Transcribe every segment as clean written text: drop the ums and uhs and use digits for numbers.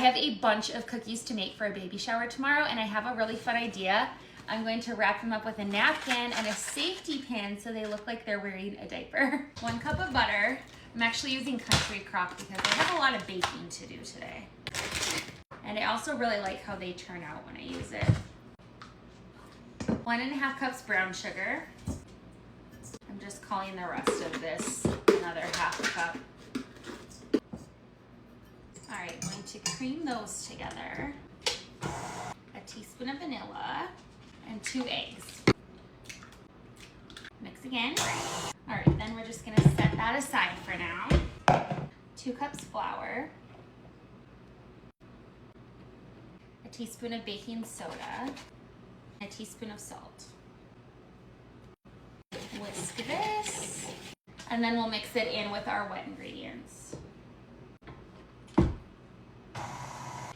have a bunch of cookies to make for a baby shower tomorrow, and I have a really fun idea. I'm going to wrap them up with a napkin and a safety pin so they look like they're wearing a diaper. 1 cup of butter. I'm actually using Country Crock because I have a lot of baking to do today. And I also really like how they turn out when I use it. 1.5 cups brown sugar. I'm just calling the rest of this another 1/2 cup. All right, I'm going to cream those together. A teaspoon of vanilla and 2 eggs. Mix again. All right, then we're just gonna set that aside for now. 2 cups flour. A teaspoon of baking soda. A teaspoon of salt. Whisk this, and then we'll mix it in with our wet ingredients.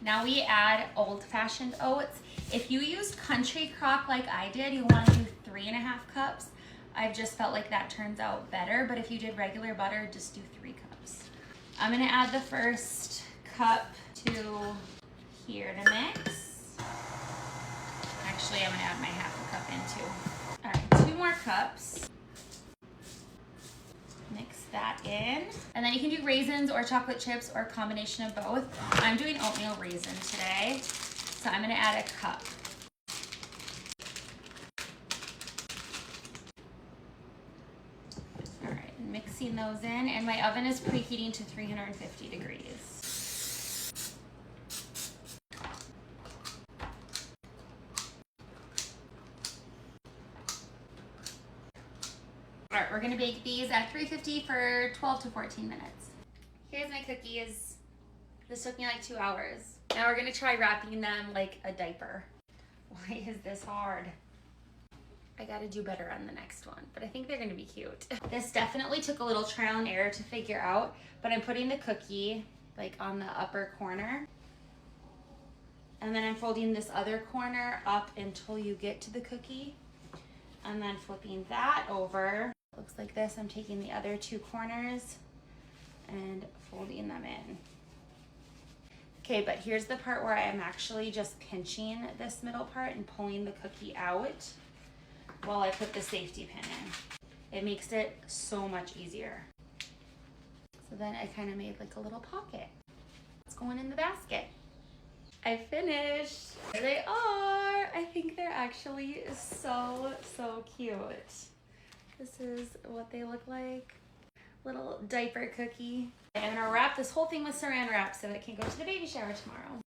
Now we add old-fashioned oats. If you use Country Crock like I did, you want to do 3.5 cups. I've just felt like that turns out better, but if you did regular butter, just do 3 cups. I'm gonna add the first cup to here to mix. Actually, I'm gonna add my 1/2 cup in too. All right, 2 more cups. Mix that in. And then you can do raisins or chocolate chips or a combination of both. I'm doing oatmeal raisin today, so I'm gonna add a cup. All right, mixing those in, and my oven is preheating to 350 degrees. All right, we're gonna bake these at 350 for 12 to 14 minutes. Here's my cookies. This took me like 2 hours. Now we're gonna try wrapping them like a diaper. Why is this hard? I gotta do better on the next one, but I think they're gonna be cute. This definitely took a little trial and error to figure out, but I'm putting the cookie like on the upper corner. And then I'm folding this other corner up until you get to the cookie. And then flipping that over. Looks like this. I'm taking the other 2 corners and folding them in. Okay, but here's the part where I am actually just pinching this middle part and pulling the cookie out while I put the safety pin in. It makes it so much easier. So then I kind of made like a little pocket. It's going in the basket. I finished. There they are. I think they're actually so cute. This is what they look like. Little diaper cookie. I'm gonna wrap this whole thing with saran wrap so it can go to the baby shower tomorrow.